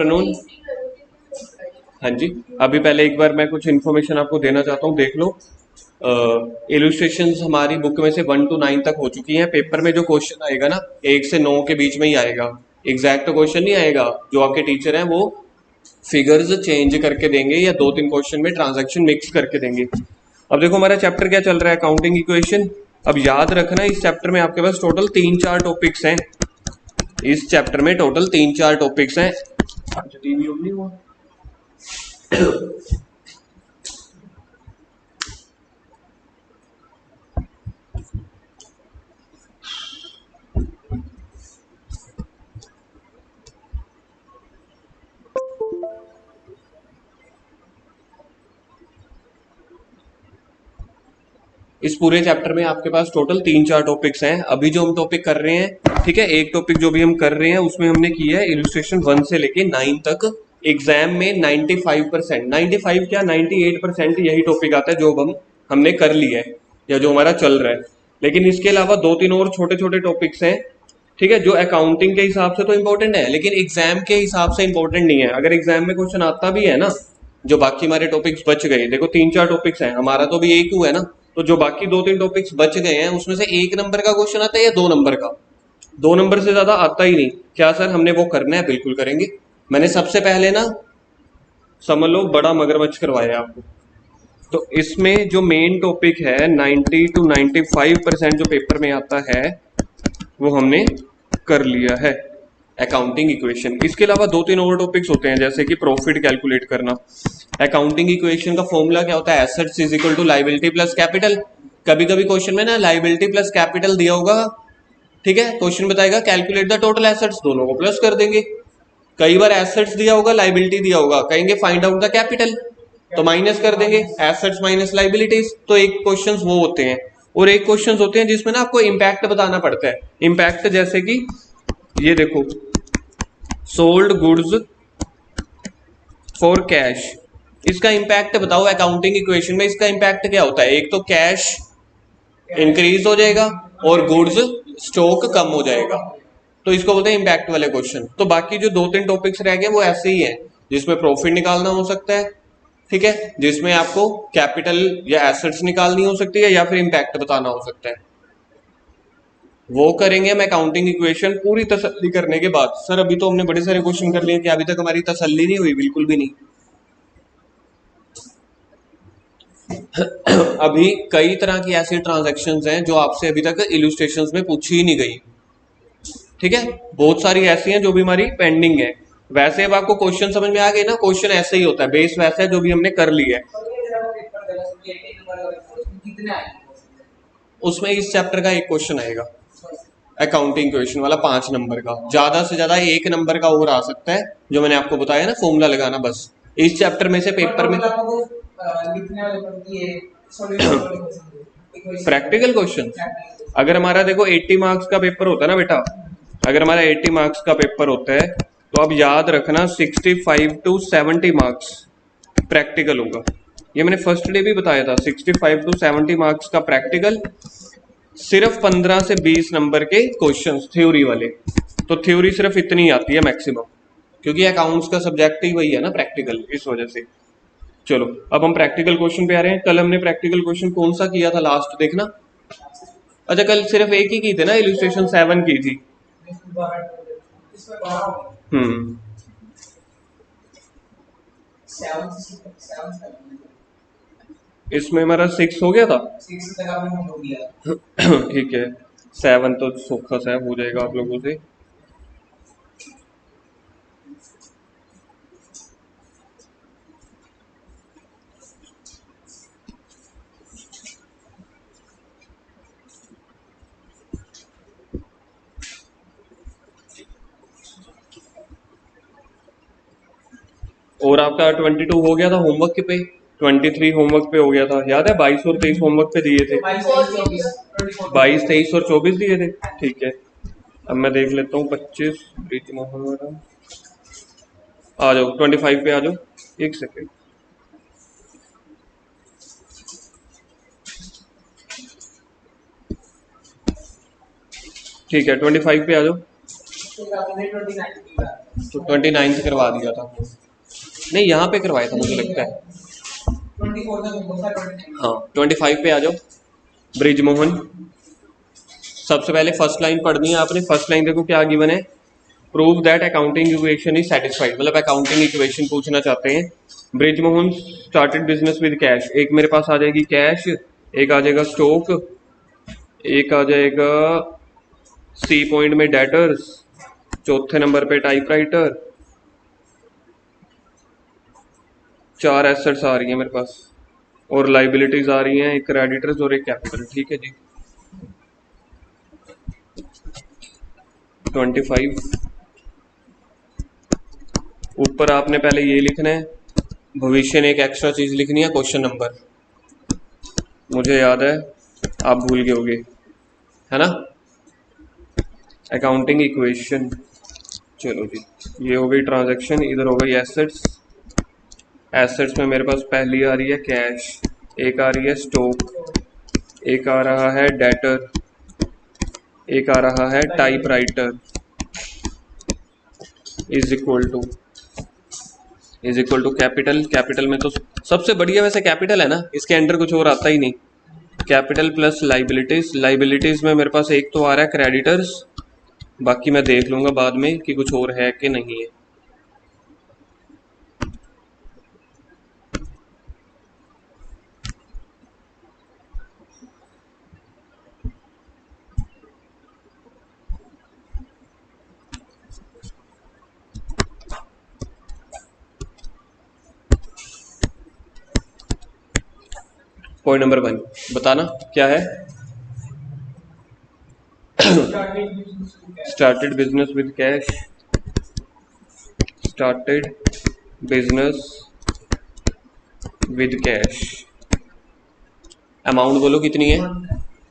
Afternoon. हाँ जी, अभी पहले एक बार मैं कुछ इन्फॉर्मेशन आपको देना चाहता हूँ, देख लो। इलस्ट्रेशंस हमारी बुक में से 1 to 9 तक हो चुकी हैं। पेपर में जो क्वेश्चन आएगा ना, 1 से 9 के बीच में ही आएगा। एग्जैक्ट क्वेश्चन नहीं आएगा। जो आपके टीचर हैं वो फिगर्स चेंज करके देंगे या 2-3 क्वेश्चन में ट्रांजैक्शन मिक्स करके देंगे। अब देखो हमारा चैप्टर क्या चल रहा है, अकाउंटिंग इक्वेशन। अब याद रखना इस चैप्टर में आपके पास टोटल 3-4 टॉपिक्स हैं। इस चैप्टर में टोटल 3-4 टॉपिक्स हैं। अच्छा, टीवी ऑन नहीं हुआ। इस पूरे चैप्टर में आपके पास टोटल 3-4 टॉपिक्स हैं। अभी जो हम टॉपिक कर रहे हैं, ठीक है, एक टॉपिक जो भी हम कर रहे हैं उसमें हमने किया है इलस्ट्रेशन 1 से लेके 9 तक। एग्जाम में 95%, 95 क्या 98% यही टॉपिक आता है जो हमने कर लिया है या जो हमारा चल रहा है। लेकिन इसके अलावा 2-3 और छोटे छोटे टॉपिक्स हैं, ठीक है, जो अकाउंटिंग के हिसाब से तो इंपॉर्टेंट है लेकिन एग्जाम के हिसाब से इंपॉर्टेंट नहीं है। अगर एग्जाम में क्वेश्चन आता भी है ना, जो बाकी हमारे टॉपिक्स बच गए, देखो 3-4 टॉपिक्स हैं, हमारा तो भी एक हुआ है ना, तो जो बाकी 2-3 टॉपिक्स बच गए हैं उसमें से 1 नंबर का क्वेश्चन आता है या 2 नंबर का। 2 नंबर से ज्यादा आता ही नहीं। क्या सर हमने वो करना है? बिल्कुल करेंगे। मैंने सबसे पहले ना, समझ लो, बड़ा मगरमच्छ करवाया आपको। तो इसमें जो मेन टॉपिक है 90 to 95% जो पेपर में आता है वो हमने कर लिया है, अकाउंटिंग इक्वेशन। इसके अलावा 2-3 और टॉपिक्स होते हैं, जैसे कि प्रॉफिट कैलकुलेट करना। अकाउंटिंग इक्वेशन का फॉर्मूला क्या होता है? Assets is equal to liability plus capital. कभी कभी क्वेश्चन में ना लायबिलिटी प्लस कैपिटल दिया होगा, ठीक है, क्वेश्चन बताएगा कैलकुलेट द टोटल एसेट्स, दोनों को प्लस कर देंगे। कई बार एसेट्स दिया होगा, लायबिलिटी दिया होगा, कहेंगे फाइंड आउट द कैपिटल, तो माइनस कर देंगे, एसेट्स माइनस लायबिलिटीज। तो एक क्वेश्चन वो होते हैं। और एक क्वेश्चन होते हैं जिसमें ना आपको इम्पैक्ट बताना पड़ता है। इम्पैक्ट जैसे कि ये देखो, सोल्ड गुड्स फॉर कैश, इसका इंपैक्ट बताओ अकाउंटिंग इक्वेशन में। इसका इंपैक्ट क्या होता है? एक तो कैश इंक्रीज हो जाएगा और गुड्स स्टॉक कम हो जाएगा, तो इसको बोलते हैं इंपैक्ट वाले क्वेश्चन। तो बाकी जो 2-3 टॉपिक्स रह गए वो ऐसे ही हैं, जिसमें प्रॉफिट निकालना हो सकता है, ठीक है, जिसमें आपको कैपिटल या एसेट्स निकालनी हो सकती है, या फिर इंपैक्ट बताना हो सकता है। वो करेंगे हम अकाउंटिंग इक्वेशन पूरी तसल्ली करने के बाद। सर अभी तो हमने बड़े सारे क्वेश्चन कर लिए, कि अभी तक हमारी तसल्ली नहीं हुई? बिल्कुल भी नहीं। अभी कई तरह की ऐसी ट्रांजैक्शंस हैं जो आपसे अभी तक इलस्ट्रेशंस में पूछी ही नहीं गई, ठीक है, बहुत सारी ऐसी हैं जो भी हमारी पेंडिंग है। वैसे अब आपको क्वेश्चन समझ में आ गए ना, क्वेश्चन ऐसे ही होता है, बेस वैसा है जो भी हमने कर लिया है। उसमें इस चैप्टर का एक क्वेश्चन आएगा, अकाउंटिंग क्वेश्चन वाला, 5 नंबर का। ज्यादा से ज्यादा 1 नंबर का और आ सकता है, जो मैंने आपको बताया ना, फॉर्मूला लगाना, बस। इस चैप्टर में से पेपर में प्रैक्टिकल क्वेश्चन, अगर हमारा देखो 80 मार्क्स का पेपर होता है ना बेटा, अगर हमारा 80 मार्क्स का पेपर होता है तो अब याद रखना 65 to 70 मार्क्स प्रैक्टिकल होगा। ये मैंने फर्स्ट डे भी बताया था, 65 to 70 मार्क्स का प्रैक्टिकल। सिर्फ 15 से 20 नंबर के क्वेश्चंस थ्योरी वाले। तो थ्योरी सिर्फ इतनी आती है मैक्सिमम, क्योंकि अकाउंट्स का सब्जेक्ट ही वही है ना प्रैक्टिकल, इस वजह से। चलो अब हम प्रैक्टिकल क्वेश्चन पे आ रहे हैं। कल हमने प्रैक्टिकल क्वेश्चन कौन सा किया था लास्ट, देखना। अच्छा, कल सिर्फ एक ही की थी ना, इलस्ट्रेशन 7 की थी। हम्म, इसमें हमारा 6 हो गया था। ठीक है, 7 तो सोखा साहब हो जाएगा आप लोगों से। और आपका 22 हो गया था होमवर्क पे, 23 होमवर्क पे हो गया था, याद है? 22 और 23 होमवर्क पे दिए थे, 22, 23 और 24 दिए थे, ठीक है। अब मैं देख लेता हूँ 25, आ जाओ 25 पे आ जाओ, एक सेकेंड। ठीक है, 25 पे आ जाओ। तो 29 करवा दिया था, नहीं यहाँ पे करवाया था मुझे लगता है। 24 हाँ 25 पे आ जाओ। ब्रिजमोहन, सबसे पहले फर्स्ट लाइन पढ़नी है आपने। फर्स्ट लाइन देखो क्या गिवन है, prove that accounting equation is satisfied, मतलब अकाउंटिंग इक्वेशन पूछना चाहते हैं। Brijmohan started business with cash, एक मेरे पास आ जाएगी कैश, एक आ जाएगा स्टॉक, एक आ जाएगा सी पॉइंट में डेटर्स, चौथे नंबर पे टाइपराइटर, 4 एसेट्स आ रही हैं मेरे पास, और लाइबिलिटीज आ रही हैं, एक क्रेडिटर्स और एक कैपिटल। ठीक है जी। 25 ऊपर आपने पहले ये लिखना है, भविष्य ने एक एक्स्ट्रा चीज लिखनी है, क्वेश्चन नंबर मुझे याद है, आप भूल गए होगे, है ना, अकाउंटिंग इक्वेशन। चलो जी, ये हो गई ट्रांजैक्शन, इधर हो गई एसेट्स। एसेट्स में मेरे पास पहली आ रही है कैश, एक आ रही है स्टॉक, एक आ रहा है डेटर, एक आ रहा है typewriter, is equal to capital. Capital में तो सबसे बढ़िया वैसे कैपिटल है ना, इसके अंडर कुछ और आता ही नहीं। कैपिटल प्लस लाइबिलिटीज, लाइबिलिटीज में मेरे पास एक तो आ रहा है क्रेडिटर्स, बाकी मैं देख लूंगा बाद में कि कुछ और है कि नहीं है। पॉइंट नंबर 1 बताना क्या है। Started business with cash, started business with cash. Amount बोलो कितनी है,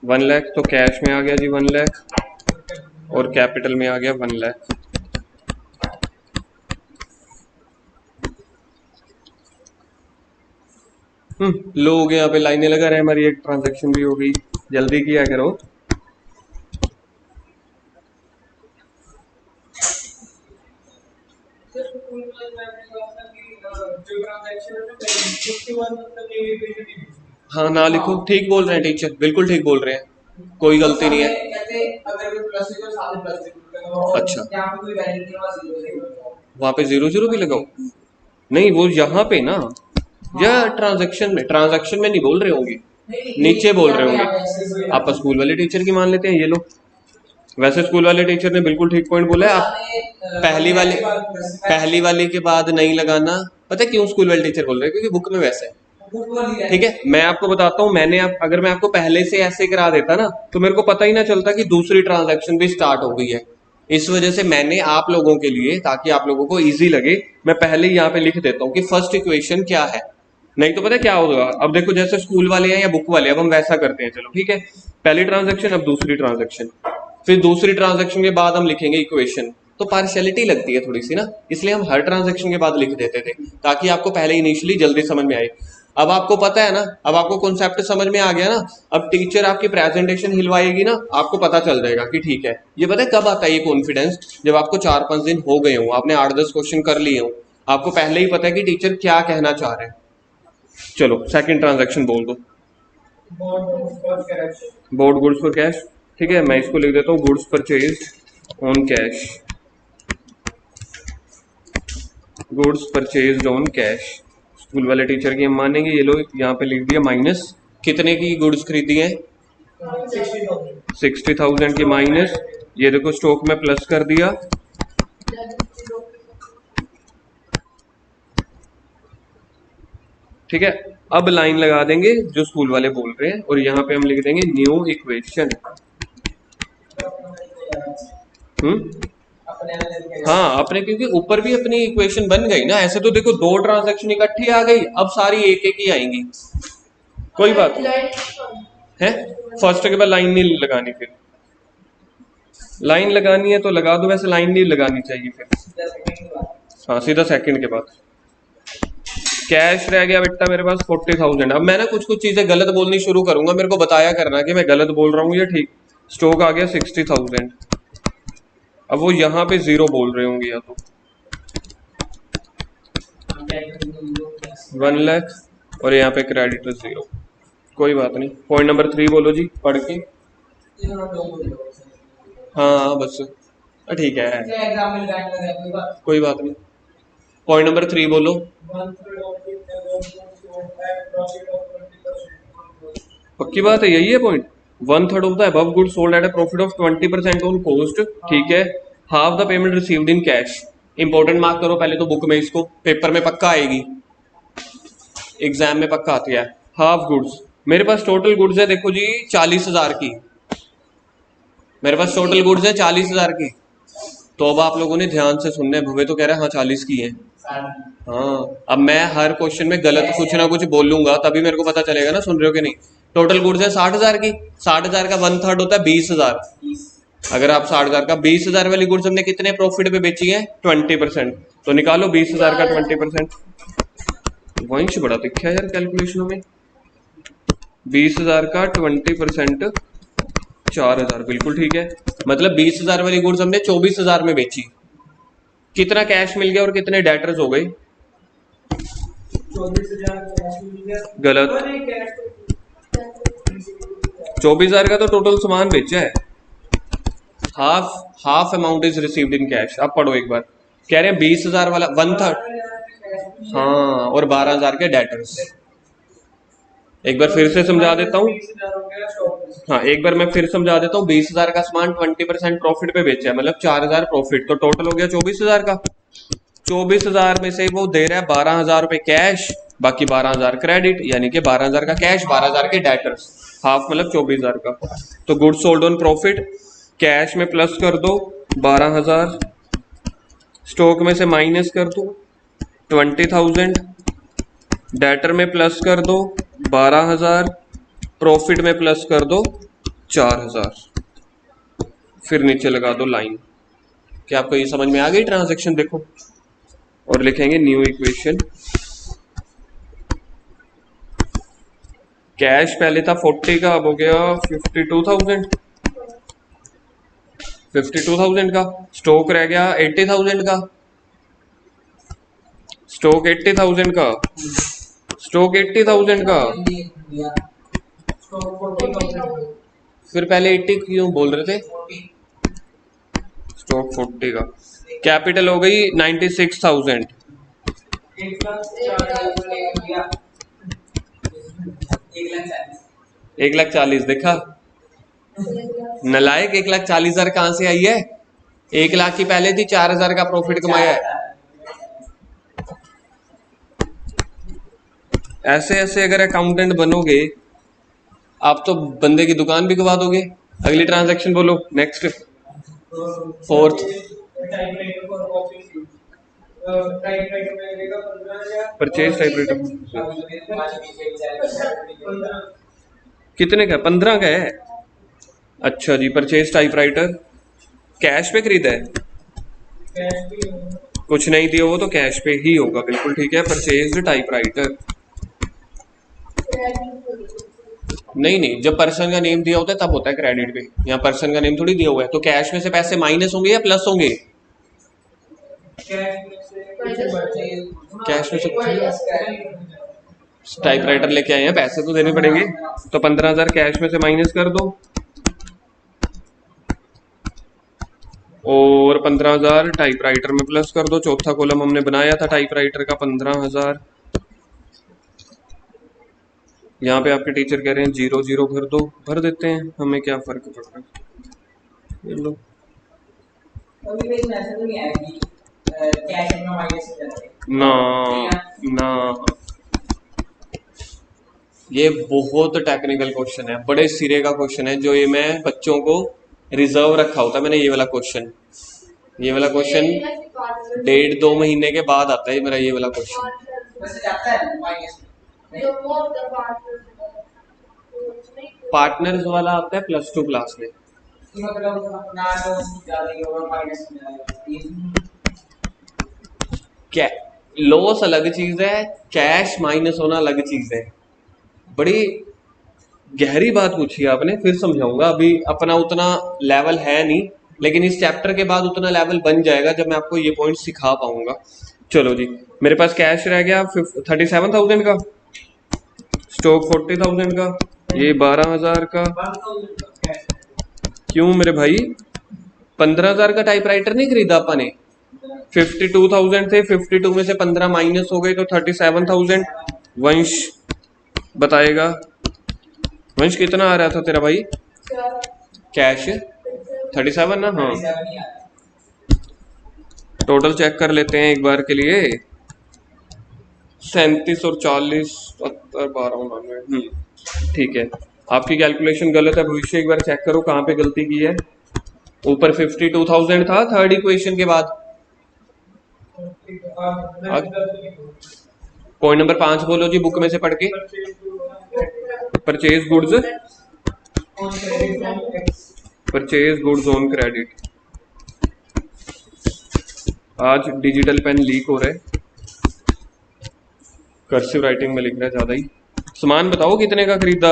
1 लाख, तो कैश में आ गया जी 1 लाख, और कैपिटल में आ गया 1 लाख। लोग यहाँ पे लाइनें लगा रहे हैं, हमारी एक ट्रांजैक्शन भी हो गई, जल्दी किया करो। हाँ ना लिखो, ठीक बोल रहे हैं टीचर, बिल्कुल ठीक बोल रहे हैं, कोई गलती नहीं है। अच्छा, वहां पे 0 0 भी लगाओ, नहीं वो यहाँ पे ना, या ट्रांजैक्शन में, ट्रांजैक्शन में नहीं बोल रहे होंगे, नीचे बोल रहे होंगे। आप स्कूल वाले टीचर की मान लेते हैं ये लोग, वैसे स्कूल वाले टीचर ने बिल्कुल ठीक पॉइंट बोला है। आप पहली वाले के बाद नहीं लगाना, पता है क्यों स्कूल वाले टीचर बोल रहे हैं, क्योंकि बुक में वैसे है। ठीक है, मैं आपको बताता हूँ, अगर मैं आपको पहले से ऐसे करा देता ना, तो मेरे को पता ही ना चलता कि दूसरी ट्रांजैक्शन भी स्टार्ट हो गई है। इस वजह से मैंने आप लोगों के लिए, ताकि आप लोगों को इजी लगे, मैं पहले ही यहाँ पे लिख देता हूँ कि फर्स्ट इक्वेशन क्या है। नहीं तो पता है क्या होगा, अब देखो जैसे स्कूल वाले हैं या बुक वाले, अब हम वैसा करते हैं। चलो ठीक है, पहली ट्रांजैक्शन, अब दूसरी ट्रांजैक्शन, फिर दूसरी ट्रांजैक्शन के बाद हम लिखेंगे इक्वेशन। तो पार्शियलिटी लगती है थोड़ी सी ना, इसलिए हम हर ट्रांजैक्शन के बाद लिख देते थे, ताकि आपको पहले इनिशियली जल्दी समझ में आए। अब आपको पता है ना, अब आपको कॉन्सेप्ट समझ में आ गया ना, अब टीचर आपकी प्रेजेंटेशन हिलवाएगी ना, आपको पता चल जाएगा कि ठीक है। ये पता है कब आता है ये कॉन्फिडेंस, जब आपको 4-5 दिन हो गए हो, आपने 8-10 क्वेश्चन कर लिए हो, आपको पहले ही पता है कि टीचर क्या कहना चाह रहे हैं। चलो सेकंड ट्रांजैक्शन बोल दो, बोर्ड गुड्स फॉर कैश। ठीक है, मैं इसको लिख देता हूँ goods purchase on cash, goods purchase on cash. School वाले टीचर की हम मानेंगे, ये लोग यहाँ पे लिख दिया माइनस, कितने की गुड्स खरीदी है, 60,000 की माइनस, ये देखो स्टॉक में प्लस कर दिया। ठीक है, अब लाइन लगा देंगे जो स्कूल वाले बोल रहे हैं, और यहाँ पे हम लिख देंगे न्यू इक्वेशन। हाँ अपने, क्योंकि ऊपर भी अपनी इक्वेशन बन गई ना। ऐसे तो देखो 2 ट्रांजैक्शन इकट्ठी आ गई, अब सारी एक एक ही आएंगी, कोई बात है। फर्स्ट के बाद लाइन नहीं लगानी, फिर लाइन लगानी है तो लगा दो, वैसे लाइन नहीं लगानी चाहिए फिर। हाँ सीधा सेकंड के बाद। कैश रह गया बेटा मेरे पास 40,000। अब मैं ना कुछ कुछ चीजें गलत बोलनी शुरू करूंगा, मेरे को बताया करना कि मैं गलत बोल रहा हूँ या ठीक। स्टॉक आ गया 60,000, अब वो यहाँ पे 0 बोल रहे होंगे या तो, 1 लाख और यहाँ पे क्रेडिटर 0। कोई बात नहीं। पॉइंट नंबर 3 बोलो जी पढ़ के। हाँ बस ठीक है, कोई बात नहीं। पॉइंट नंबर 3 बोलो। पक्की बात है, यही है point. 1/3 of the above goods sold at a profit of 20% on cost, ठीक है। Half the payment received in cash. Important mark करो पहले तो बुक में, इसको पेपर में पक्का आएगी, एग्जाम में पक्का आती है। हाफ गुड्स, मेरे पास टोटल गुड्स है देखो जी 40,000 की। मेरे पास टोटल गुड्स है 40,000 की। तो अब आप लोगों ने ध्यान से सुनना है। भुवे तो कह रहा है हाँ 40 की है। हाँ, अब मैं हर क्वेश्चन में गलत कुछ ना कुछ बोलूंगा तभी मेरे को पता चलेगा ना सुन रहे हो कि नहीं। टोटल गुड्स है 60,000 की। 60,000 का 1/3 होता है 20,000। अगर आप 60,000 का 20,000 वाली गुड्स हमने कितने प्रॉफिट पे बेची है? 20%। तो निकालो 20,000 का 20%। वंश बड़ा दिखा है यार कैलकुलेशनों में। 20,000 का 20% 4,000, बिल्कुल ठीक है। मतलब 20,000 वाली गुड्स हमने 24,000 में बेची। कितना कैश मिल गया और कितने डेटर्स हो गए? 24,000 गलत। 24,000 का तो टोटल सामान बेचा है। Half amount is received in cash. अब पढ़ो एक बार, कह रहे हैं 20,000 वाला 1/3। हाँ, और 12,000 के डेटर्स। एक बार फिर से समझा देता हूँ। हाँ, एक बार मैं फिर समझा देता हूँ। 20,000 का सामान 20% प्रॉफिट पे बेचा है, मतलब 4,000 प्रॉफिट, तो टोटल हो गया 24,000 का। 24,000 में से वो दे रहा है 12,000 रुपए कैश, बाकी 12,000 क्रेडिट, यानी कि 12,000 का कैश, 12,000 के डेटर्स। हाफ मतलब 24,000 का। तो good sold on profit, cash में प्लस कर दो 12,000, स्टॉक में से माइनस कर दो 20,000, डेटर में प्लस कर दो 12,000, प्रॉफिट में प्लस कर दो 4,000, फिर नीचे लगा दो लाइन। क्या आपको ये समझ में आ गई ट्रांजैक्शन? देखो, और लिखेंगे न्यू इक्वेशन। कैश पहले था 40 का, अब हो गया 52,000। 52,000 का। स्टॉक रह गया 80,000 का। स्टॉक 80,000 का। स्टॉक 80,000 का। फिर पहले 80 क्यों बोल रहे थे? स्टॉक 40 का। कैपिटल हो गई 96,000। 1,40,000 देखा नलायक। 1,40,000 कहां से आई है? 1 लाख की पहले थी, 4,000 का प्रॉफिट कमाया है। ऐसे ऐसे अगर अकाउंटेंट बनोगे आप तो बंदे की दुकान भी गवा दोगे। अगली ट्रांजैक्शन बोलो, नेक्स्ट 4th। परचेज टाइपराइटर कितने का? 15 का है। अच्छा जी, परचेज टाइपराइटर कैश पे खरीदा है? कुछ नहीं दिया वो तो कैश पे ही होगा, बिल्कुल ठीक है। Purchase typewriter. नहीं नहीं, जब पर्सन का नेम दिया होता है तब होता है क्रेडिट पे। यहाँ पर्सन का नेम थोड़ी दिया हुआ है, तो कैश में से पैसे माइनस होंगे या प्लस होंगे? कैश में से टाइपराइटर लेके आए हैं, पैसे तो देने पड़ेंगे। तो 15,000 कैश में से माइनस कर दो और 15,000 टाइपराइटर में प्लस कर दो। चौथा कॉलम हमने बनाया था टाइपराइटर का 15,000। यहाँ पे आपके टीचर कह रहे हैं 0 0 भर दो, भर देते हैं, हमें क्या फर्क पड़ रहा है। ये लो, ना ना, ये बहुत टेक्निकल क्वेश्चन है, बड़े सिरे का क्वेश्चन है, जो ये मैं बच्चों को रिजर्व रखा होता है मैंने। ये वाला क्वेश्चन 1.5-2 महीने के बाद आता है मेरा ये वाला क्वेश्चन। पार्टनर्स वाला आता है +2 क्लास में। क्या लॉस अलग चीज है, कैश माइनस होना अलग चीज है। बड़ी गहरी बात पूछी आपने, फिर समझाऊंगा। अभी अपना उतना लेवल है नहीं, लेकिन इस चैप्टर के बाद उतना लेवल बन जाएगा जब मैं आपको ये पॉइंट सिखा पाऊंगा। चलो जी, मेरे पास कैश रह गया 37,000 का, स्टॉक 40,000 का, ये 12,000 का। 1,000 का कैश। क्यों मेरे भाई, 15,000 का टाइपराइटर नहीं खरीदा अपने? 52,000 थे, 52 में से 15 माइनस हो गए तो 37,000। वंश बताएगा, वंश कितना आ रहा था तेरा भाई कैश? 37 ना? हाँ, 37 ही आ रहा है। टोटल चेक कर लेते हैं एक बार के लिए। 37 और 40, 70, 12, 99। ठीक है, आपकी कैलकुलेशन गलत है भविष्य, एक बार चेक करो कहाँ पे गलती की है। ऊपर 52,000 था थर्ड इक्वेशन के बाद। ठीक है, आप मैं अब कर दूंगा। पॉइंट नंबर 5 बोलो जी बुक में से पढ़ के। Purchase goods, on credit from x. Purchase goods on credit. आज डिजिटल पेन लीक हो रहा है, कर्सिव राइटिंग में लिख रहा है ज्यादा ही। सामान बताओ कितने का खरीदा?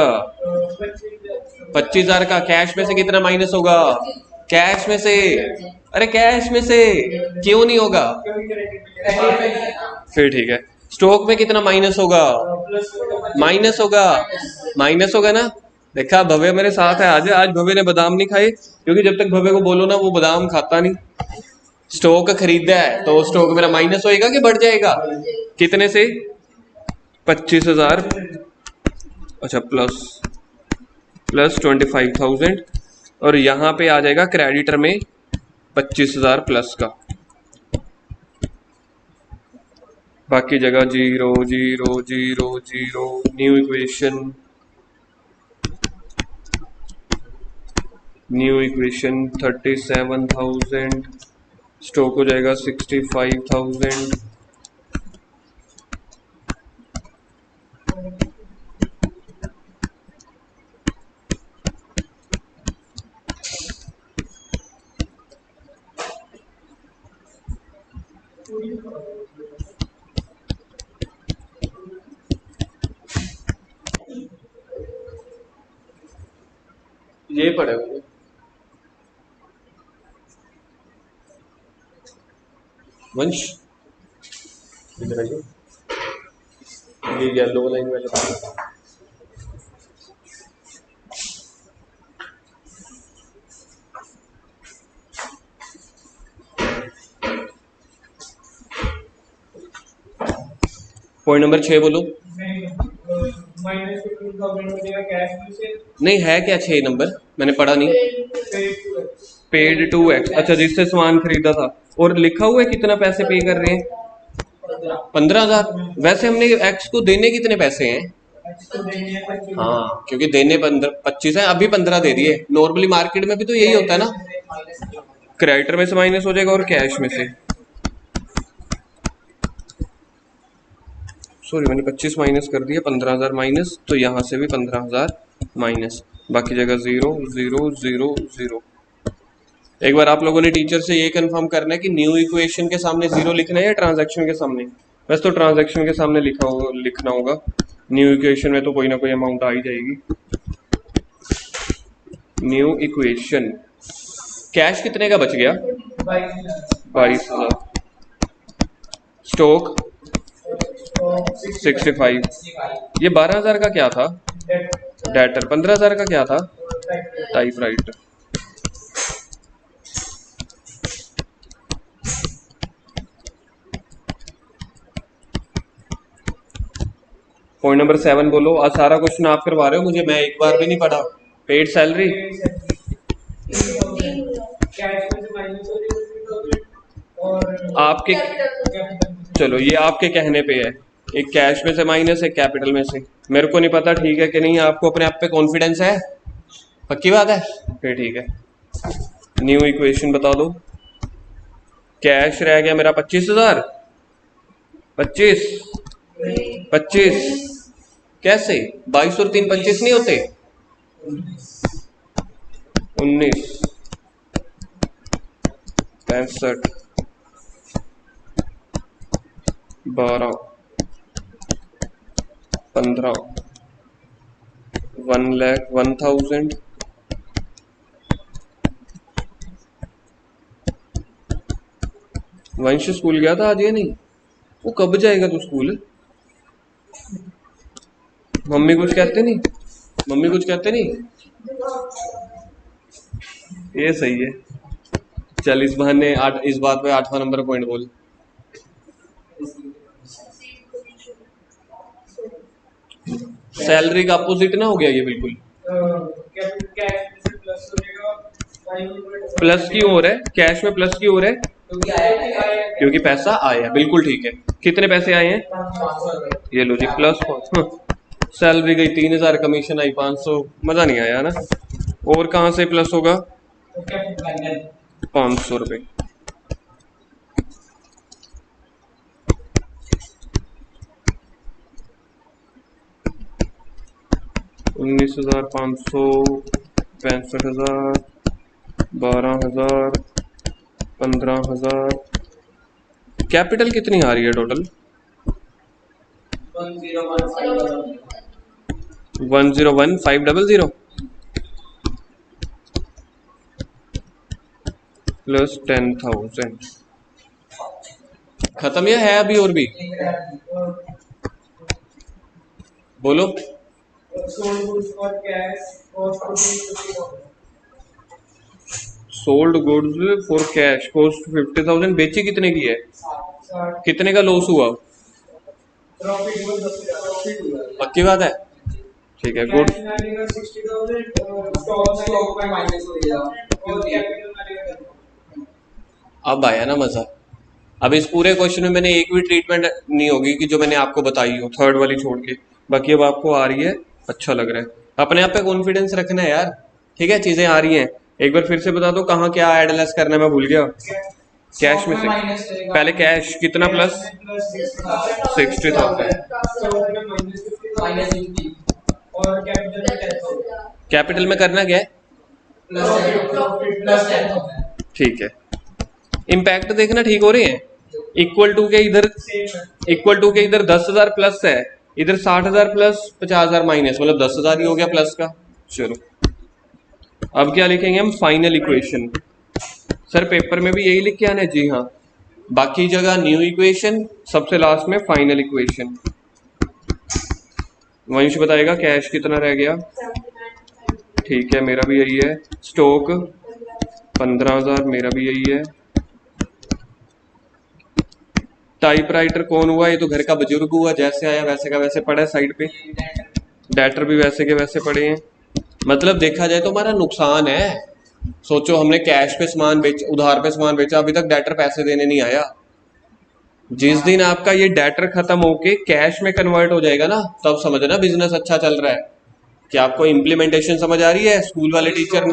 25,000 का। कैश में से कितना माइनस होगा? कैश में से, अरे कैश में से क्यों नहीं होगा? फिर ठीक है, स्टॉक में कितना माइनस होगा? माइनस होगा, माइनस होगा ना। देखा, भव्य मेरे साथ है आज। आज भव्य ने बादाम नहीं खाए, क्योंकि जब तक भव्य को बोलो ना वो बादाम खाता नहीं। स्टॉक खरीदा है तो स्टॉक मेरा माइनस होएगा कि बढ़ जाएगा? कितने से? 25,000। अच्छा, प्लस 25,000, और यहाँ पे आ जाएगा क्रेडिटर में 25,000 प्लस का। बाकी जगह 0 0 0 0। New equation, new equation 37,000, stock हो जाएगा 65,000। ये पड़े हुए वंश, इधर आइए, ये येलो लाइन वाले। पॉइंट नंबर 6 बोलो। माइनस 15,000 हो जाएगा कैश में से। नहीं है क्या 6 नंबर? मैंने पढ़ा नहीं। पेड टू एक्स, अच्छा जिससे सामान खरीदा था। और लिखा हुआ है कितना पैसे पे कर रहे हैं? 15,000। वैसे हमने एक्स को देने कितने पैसे हैं? हाँ, क्योंकि देने 25 है, अभी 15 दे दिए। नॉर्मली मार्केट में भी तो यही होता है ना, क्रेडिटर में से माइनस हो जाएगा और कैश में से। सॉरी, मैंने 25 माइनस कर दिया, 15,000 माइनस, तो यहाँ से भी 15,000 माइनस। बाकी जगह 0 0 0 0। एक बार आप लोगों ने टीचर से ये कंफर्म करना है कि न्यू इक्वेशन के सामने 0 लिखना है या ट्रांजैक्शन के सामने। वैसे तो ट्रांजैक्शन के सामने लिखना होगा। न्यू इक्वेशन में तो कोई ना कोई अमाउंट आ ही जाएगी। न्यू इक्वेशन, कैश कितने का बच गया? 22,000। स्टॉक 65। ये 12,000 का क्या था? डेटर। 15,000 का क्या था? टाइपराइटर। पॉइंट नंबर 7 बोलो। आज सारा क्वेश्चन आप करवा रहे हो मुझे, मैं एक बार भी नहीं पढ़ा। पेड सैलरी, आपके, चलो ये आपके कहने पे है, एक कैश में से माइनस, एक कैपिटल में से। मेरे को नहीं पता ठीक है कि नहीं, आपको अपने आप पे कॉन्फिडेंस है? पक्की बात है? फिर ठीक है, न्यू इक्वेशन बता दो। कैश रह गया मेरा 25,000। 25 25 कैसे? 22 और 3 25 नहीं होते? 19 65 12 15 1,01,000। वंश स्कूल गया था आज या नहीं? वो कब जाएगा तू स्कूल? मम्मी कुछ कहते नहीं? मम्मी कुछ कहते नहीं? ये सही है। चल इस बहाने इस बात पे 8वां नंबर पॉइंट बोल। सैलरी का अपोजिट ना हो गया ये बिल्कुल। कैश प्लस हो जाएगा 500 प्लस की ओर है, कैश में प्लस की ओर है क्योंकि आया क्योंकि पैसा आया। बिल्कुल ठीक है। कितने पैसे आए हैं? 500 ये लो जी प्लस 500। सैलरी गई 3000, कमीशन आई 500। मजा नहीं आया ना। और कहाँ से प्लस होगा? तो कैपिटल 500 रुपये। 19,500, 65,000, 12,000, 15,000। कैपिटल कितनी आ रही है टोटल? 101,500 प्लस 10,000। खत्म या है अभी और भी? बोलो। Sold goods for cash cost 50,000। बेची कितने की है? कितने का लॉस हुआ? पक्की बात है? ठीक है गुड। अब आया ना मजा। अब इस पूरे क्वेश्चन में मैंने एक भी ट्रीटमेंट नहीं होगी कि जो मैंने आपको बताई हो, थर्ड वाली छोड़ के। बाकी अब आपको आ रही है, अच्छा लग रहा है। अपने आप पे कॉन्फिडेंस रखना है यार। ठीक है, चीजें आ रही हैं। एक बार फिर से बता दो कहाँ क्या ऐड लेस करना है, मैं भूल गया। कैश में से पहले कैश कितना प्लस 60,000। कैपिटल में करना क्या है? ठीक है। इम्पैक्ट देखना ठीक हो रहे हैं। इक्वल टू के इधर 10,000 प्लस है, इधर 60,000 प्लस 50,000 माइनस, मतलब 10,000 ही हो गया प्लस का। चलो अब क्या लिखेंगे हम? Final equation. सर पेपर में भी यही लिख के आना है? जी हाँ। बाकी जगह न्यू इक्वेशन, सबसे लास्ट में फाइनल इक्वेशन। वंश बताएगा कैश कितना रह गया। ठीक है, मेरा भी यही है। स्टॉक 15,000, मेरा भी यही है। टाइपराइटर कौन हुआ? ये तो घर का बुजुर्ग हुआ, जैसे आया वैसे का वैसे पड़ा है साइड पे। डेटर भी वैसे के वैसे पड़े हैं। मतलब देखा जाए तो हमारा नुकसान है। सोचो हमने कैश पे सामान बेच, उधार पे सामान बेचा, अभी तक डेटर पैसे देने नहीं आया। जिस दिन आपका ये डेटर खत्म होके कैश में कन्वर्ट हो जाएगा ना, तब समझना बिजनेस अच्छा चल रहा है। क्या आपको इम्प्लीमेंटेशन समझ आ रही है? स्कूल वाले टीचर,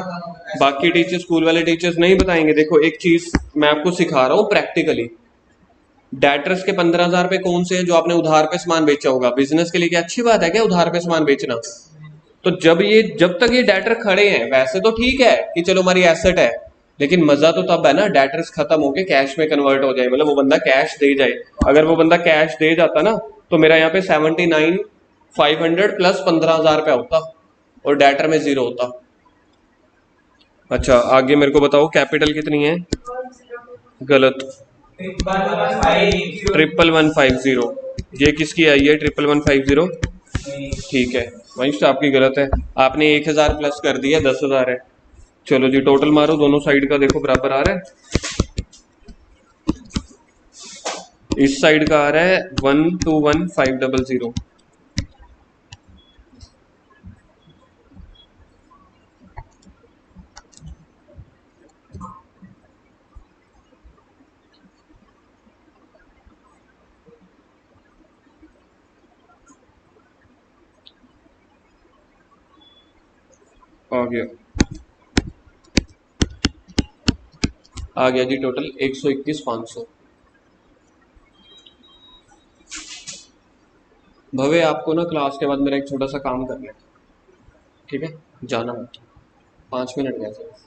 बाकी टीचर, स्कूल वाले टीचर्स नहीं बताएंगे। देखो एक चीज मैं आपको सिखा रहा हूँ प्रैक्टिकली। डेटर्स के 15,000 रुपए कौन से हैं? जो आपने उधार पे सामान बेचा होगा। बिजनेस के लिए क्या अच्छी बात है क्या उधार पे सामान बेचना? तो जब तक ये डेटर खड़े हैं, वैसे तो ठीक है कि चलो हमारी एसेट है, लेकिन मजा तो तब है ना डेटर्स खत्म होके कैश में कन्वर्ट हो जाए, मतलब वो बंदा कैश दे जाए। अगर वो बंदा कैश दे जाता ना, तो मेरा यहाँ पे 79,500 प्लस 15,000 रुपया होता और डेटर में 0 होता। अच्छा आगे मेरे को बताओ कैपिटल कितनी है? गलत, 11150। ये किसकी आई है 11150? ठीक है वंश, आपकी गलत है। आपने 1,000 प्लस कर दिया, 10,000 है। चलो जी टोटल मारो, दोनों साइड का देखो बराबर आ रहा है। इस साइड का आ रहा है 121,500। आ गया जी टोटल 121,500। भवे आपको ना क्लास के बाद मेरा एक छोटा सा काम करना है, ठीक है? जाना मत, 5 मिनट गए सिर्फ।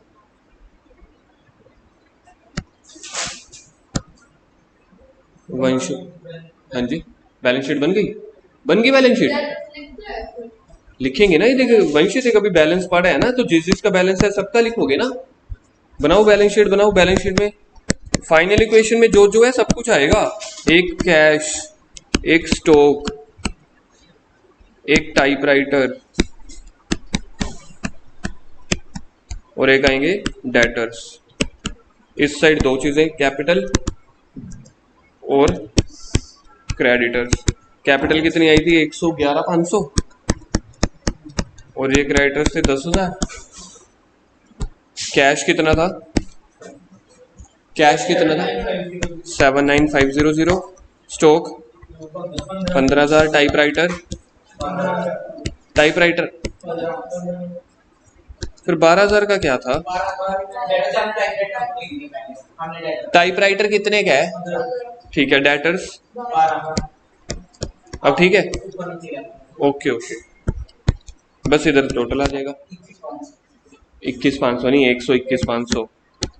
वंश, हाँ जी बैलेंस शीट बन गई? बन गई बैलेंस शीट? लिखेंगे ना ये। देखो वंश से कभी बैलेंस पड़ा है ना, तो जिस जिसका बैलेंस है सबका लिखोगे ना। बनाओ बैलेंस शीट, बनाओ बैलेंस शीट में फाइनल इक्वेशन में जो जो है सब कुछ आएगा। एक कैश, एक स्टॉक, एक टाइपराइटर और एक आएंगे डेटर्स। इस साइड दो चीजें, कैपिटल और क्रेडिटर्स। कैपिटल कितनी आई थी? 111,500 और ये क्रेडिटर्स थे 10,000। कैश कितना था? कैश कितना था? 79,500। स्टॉक 15,000। टाइपराइटर फिर 12,000 का क्या था? टाइपराइटर कितने का है? ठीक है, डेटर्स अब ठीक है। ओके ओके, बस इधर टोटल आ जाएगा 21,500 नहीं 121,500।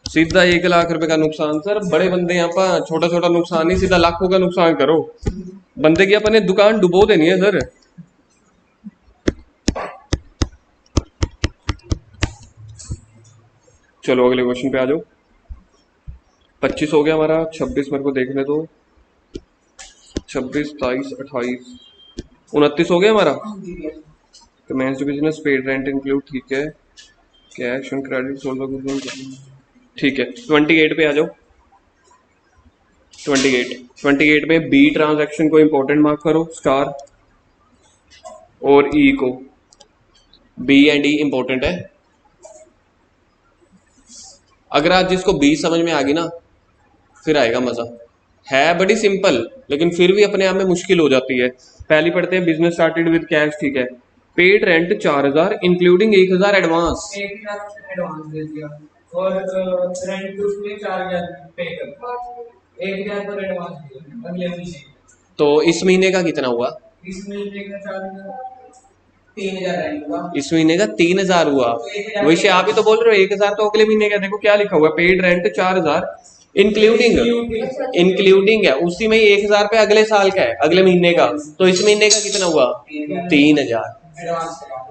सीधा 1 लाख रुपए का नुकसान। सर बड़े बंदे यहाँ पर छोटा छोटा नुकसान नहीं, सीधा लाखों का नुकसान करो। बंदे की अपने दुकान डुबो देनी है सर। चलो अगले क्वेश्चन पे आ जाओ। 25 हो गया हमारा, 26 मेरे को देखने दो। 26, 23, 28, 29 हो गया हमारा। Commence business, paid rent include, ठीक है। कैश एंड क्रेडिट सोल्ड, ठीक है। 28 पे आ जाओ। 28 में बी ट्रांजैक्शन को इंपॉर्टेंट मार्क करो, स्टार, और ई को। बी एंड ई इंपॉर्टेंट है। अगर आज जिसको बी समझ में आ गई ना फिर आएगा मजा। है बड़ी सिंपल लेकिन फिर भी अपने आप में मुश्किल हो जाती है। पहली पढ़ते हैं, बिजनेस स्टार्टेड विद कैश, ठीक है। Paid rent 4,000 including 1,000 advance. 1,000 advance दे दिया और रेंट उसमें 4,000 पे कर, 1,000 पर एडवांस दिया अगले महीने। तो इस महीने का कितना हुआ? इस महीने का 4,000, 3,000 रेंट हुआ। इस महीने का 3,000 हुआ। वैसे आप ही तो बोल रहे हो 1,000 तो अगले महीने का। देखो क्या लिखा हुआ, पेड रेंट 4,000 इंक्लूडिंग है, उसी में ही 1,000 पे अगले साल का है, अगले महीने का। तो इस महीने का कितना हुआ? 3,000।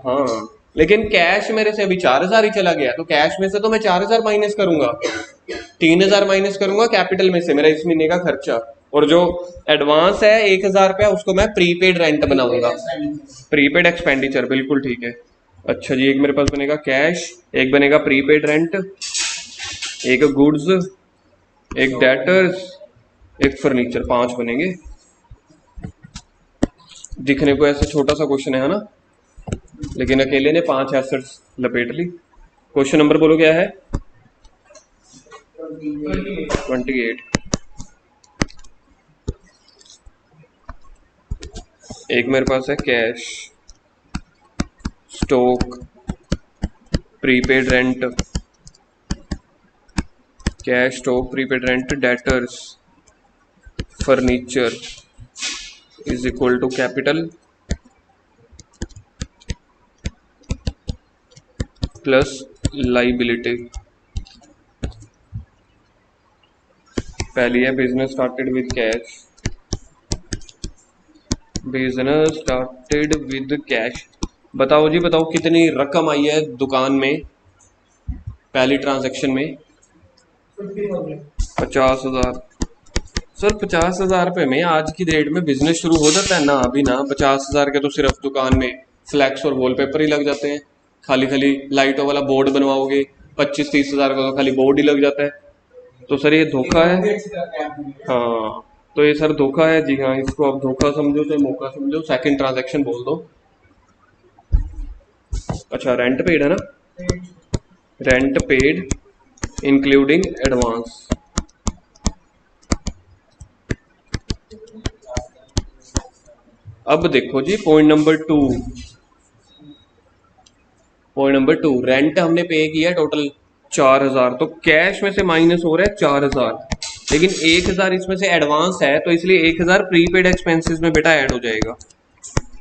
हाँ लेकिन कैश मेरे से अभी 4,000 ही चला गया, तो कैश में से तो मैं 4,000 माइनस करूंगा, 3,000 माइनस करूंगा कैपिटल में से, मेरा इस महीने का खर्चा। और जो एडवांस है 1,000 रुपया उसको मैं प्रीपेड रेंट बनाऊंगा, प्रीपेड एक्सपेंडिचर, बिल्कुल ठीक है। अच्छा जी, एक मेरे पास बनेगा कैश, एक बनेगा प्रीपेड रेंट, एक गुड्स, एक डेटर्स, एक फर्नीचर, 5 बनेंगे। दिखने को ऐसे छोटा सा क्वेश्चन है ना, लेकिन अकेले ने 5 एसेट्स लपेट ली। क्वेश्चन नंबर बोलो क्या है? 28। एक मेरे पास है cash, stock, prepaid rent, cash, stock, prepaid rent, debtors, furniture is equal to capital plus liability. पहली है business started with cash, business started with cash. बताओ जी बताओ कितनी रकम आई है दुकान में पहली ट्रांजैक्शन में? 50,000। सर 50,000 रुपये में आज की डेट में बिजनेस शुरू हो जाता है ना? अभी ना 50,000 के तो सिर्फ दुकान में फ्लैक्स और वॉलपेपर ही लग जाते हैं। खाली खाली लाइटों वाला बोर्ड बनवाओगे 25-30,000 का तो खाली बोर्ड ही लग जाता है। तो सर ये धोखा है। हाँ तो ये सर धोखा है जी। हाँ इसको आप धोखा समझो चाहे मौका समझो, सेकंड ट्रांजैक्शन बोल दो। अच्छा रेंट पेड है ना, रेंट पेड इंक्लूडिंग एडवांस। अब देखो जी point number 2, point number 2, rent हमने पे किया टोटल 4,000, तो कैश में से माइनस हो रहा है 4,000, लेकिन 1,000 इसमें से एडवांस है, तो इसलिए 1,000 प्रीपेड एक्सपेंसेस में बेटा ऐड हो जाएगा।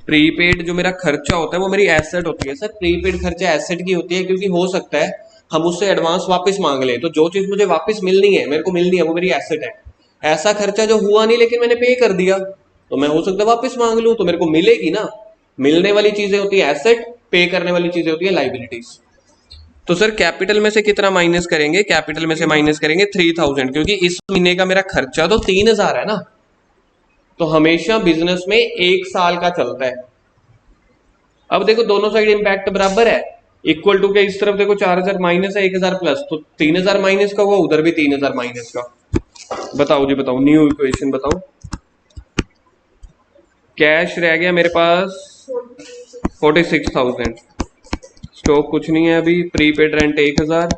प्रीपेड जो मेरा खर्चा होता है वो मेरी एसेट होती है। सर प्रीपेड खर्चा एसेट की होती है क्योंकि हो सकता है हम उससे एडवांस वापस मांग लें, तो जो चीज मुझे वापस मिलनी है, मेरे को मिलनी है, वो मेरी एसेट है। ऐसा खर्चा जो हुआ नहीं लेकिन मैंने पे कर दिया तो मैं हो सकता है वापस मांग लूं, तो मेरे को मिलेगी ना। मिलने वाली चीजें होती है एसेट, पे करने वाली चीजें होती है लाइबिलिटीज। तो सर कैपिटल में से कितना माइनस करेंगे? कैपिटल में से माइनस करेंगे 3000, क्योंकि इस महीने का मेरा खर्चा तो 3000 है ना। तो हमेशा बिजनेस में 1 साल का चलता है। अब देखो दोनों साइड इंपैक्ट बराबर है, इक्वल टू के इस तरफ देखो 4000 माइनस है, 1000 प्लस, तो 3000 माइनस का हुआ, उधर भी 3000 माइनस का। बताओ जी बताओ, न्यू इक्वेशन बताओ। कैश रह गया मेरे पास 46,000, स्टॉक कुछ नहीं है अभी, प्रीपेड रेंट 1000,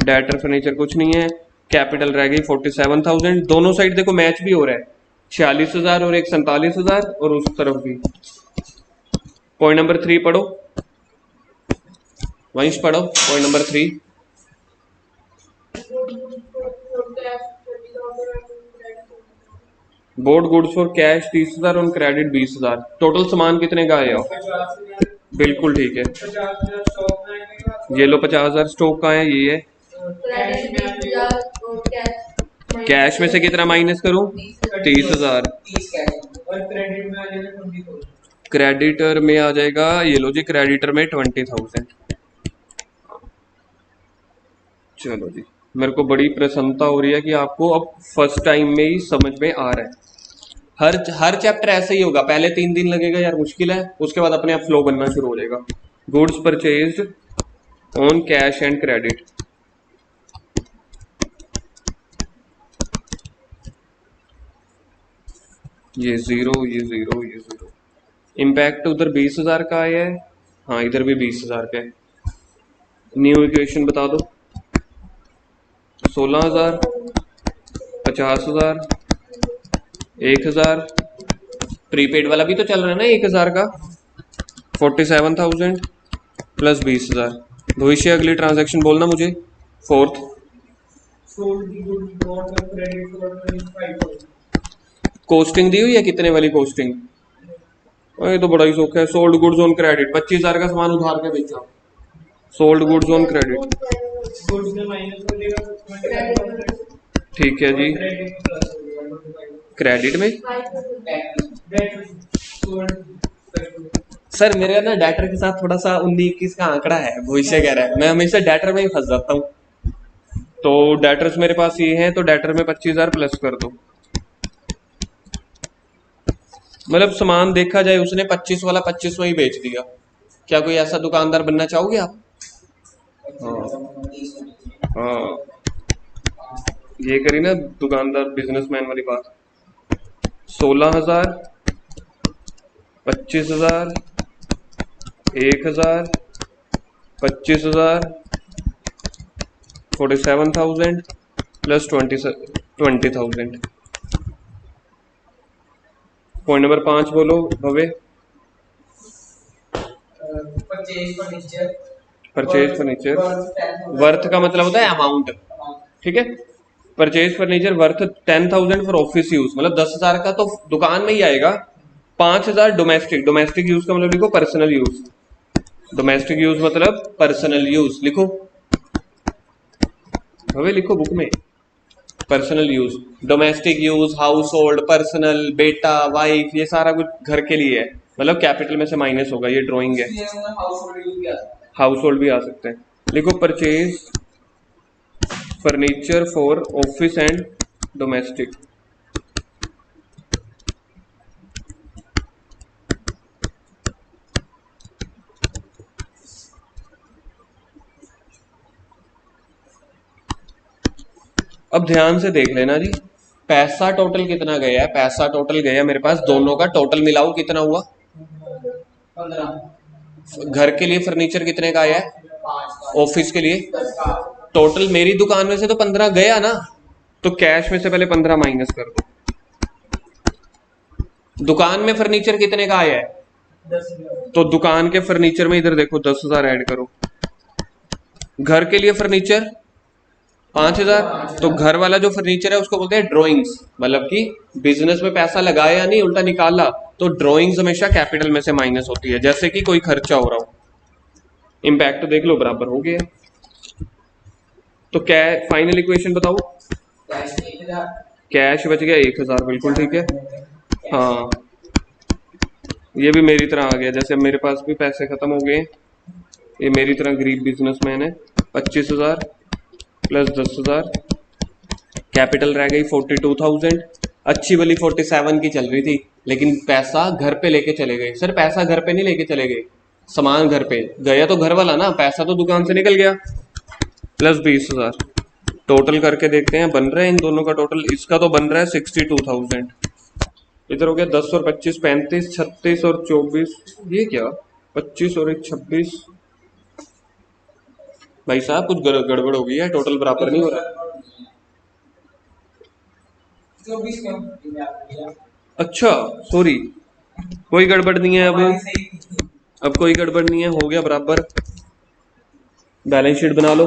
डेटर फर्नीचर कुछ नहीं है, कैपिटल रह गई 47,000। दोनों साइड देखो मैच भी हो रहा है, 46,000 और एक 47,000, और उस तरफ भी। पॉइंट नंबर 3 पढ़ो, वंश पढ़ो point number 3। Board goods for cash 30,000 और क्रेडिट 20,000। टोटल सामान कितने का आया? 50,000, बिल्कुल ठीक है। 50,000 स्टॉक में आएगा। ये लो 50,000 स्टॉक का है, ये है। कैश में आएगा कैश में से कितना माइनस करूं? 30,000। 30 कैश, और क्रेडिट में आ जाएगा 20,000। क्रेडिटर में आ जाएगा, ये लो जी, क्रेडिटर में 20,000। चलो जी, मेरे को बड़ी प्रसन्नता हो रही है कि आपको अब फर्स्ट टाइम में ही समझ में आ रहा है। हर चैप्टर ऐसे ही होगा, पहले 3 दिन लगेगा यार, मुश्किल है, उसके बाद अपने आप फ्लो बनना शुरू हो जाएगा। Goods purchased on cash and credit, ये जीरो, ये जीरो, ये जीरो। इम्पैक्ट उधर 20,000 का आया है, हाँ इधर भी 20,000 का है। न्यू इक्वेशन बता दो। 16,000, 50,000, 1,000, प्रीपेड वाला भी तो चल रहा है ना 1,000 का, 47,000 प्लस 20,000। भविष्य अगली ट्रांजैक्शन बोलना मुझे, fourth. Sold the goods bought और क्रेडिट फॉर 25,000। कोस्टिंग दी हुई है, कितने वाली कोस्टिंग? ये तो बड़ा ही सौखा है। सोल्ड गुड्स ऑन क्रेडिट, 25,000 का सामान उधार के बेचा, sold goods on credit, goods में माइनस हो जाएगा 25%, ठीक है जी। क्रेडिट प्लस हो जाएगा 25%। क्रेडिट में दैट सोल्ड। सर मेरे ना डेटर के साथ थोड़ा सा 19-21 का आंकड़ा है, भविष्य कह रहा है, मैं हमेशा डेटर में ही फंस जाता हूँ। तो डेटर्स मेरे पास ये हैं, तो डेटर में 25,000 प्लस कर दो। मतलब सामान देखा जाए उसने 25 वाला 25 में ही बेच दिया। क्या कोई ऐसा दुकानदार बनना चाहोगे आप? हाँ, ये करी ना दुकानदार बिजनेसमैन वाली बात। 16,000, 25,000, 1,000, 25,000, 47,000 प्लस 20,000। पॉइंट नंबर 5 बोलो भवे। Purchase furniture, purchase furniture, worth का मतलब होता है अमाउंट, ठीक है। Purchase furniture worth 10,000 for office use, मतलब 10,000 का तो दुकान में ही आएगा। 5,000 डोमेस्टिक, डोमेस्टिक यूज का मतलब लिखो पर्सनल यूज, डोमेस्टिक यूज मतलब पर्सनल यूज लिखो, भवे लिखो बुक में। Personal use, domestic use, house hold, personal, बेटा, वाइफ, ये सारा कुछ घर के लिए है, मतलब कैपिटल में से माइनस होगा। ये ड्राइंग है, हाउस होल्ड भी आ सकते हैं। लिखो purchase furniture for office and domestic. अब ध्यान से देख लेना जी, पैसा टोटल कितना गया है? पैसा टोटल गया मेरे पास, दोनों का टोटल मिलाओ कितना हुआ? 15। घर के लिए फर्नीचर कितने का आया है? 5। ऑफिस के लिए टोटल मेरी दुकान में से तो 15 गया ना, तो कैश में से पहले 15 माइनस कर दो। दुकान में फर्नीचर कितने का आया है? 10,000। तो दुकान के फर्नीचर में इधर देखो 10,000 ऐड करो। घर के लिए फर्नीचर 5,000, तो घर वाला जो फर्नीचर है उसको बोलते हैं ड्रॉइंग्स, मतलब कि बिजनेस में पैसा लगाया नहीं उल्टा निकाला, तो ड्रॉइंग्स हमेशा कैपिटल में से माइनस होती है, जैसे कि कोई खर्चा हो रहा हो। इम्पैक्ट तो देख लो बराबर हो गया। तो क्या फाइनल इक्वेशन बताओ। कैश बच गया 1,000, बिल्कुल ठीक है। हाँ, ये भी मेरी तरह आ गया, जैसे मेरे पास भी पैसे खत्म हो गए, ये मेरी तरह गरीब बिजनेसमैन है, 25,000 प्लस 10,000, कैपिटल रह गई 42,000। अच्छी वाली 47 की चल रही थी, लेकिन पैसा घर पे लेके चले गए। सर पैसा घर पे नहीं लेके चले गए, सामान घर पे गया तो घर वाला ना, पैसा तो दुकान से निकल गया। प्लस 20,000, टोटल करके देखते हैं बन रहा है इन दोनों का टोटल। इसका तो बन रहा है 62,000। इधर हो गया 10 और 25 35, 36 और 24, ये क्या 25 और 1 26। भाई साहब कुछ गड़बड़ हो गई है, टोटल बराबर नहीं हो रहा। 24 क्यों? अच्छा सॉरी, कोई गड़बड़ नहीं है हमारी अब सही थी। अब कोई गड़बड़ नहीं है, हो गया बराबर। बैलेंस शीट बना लो।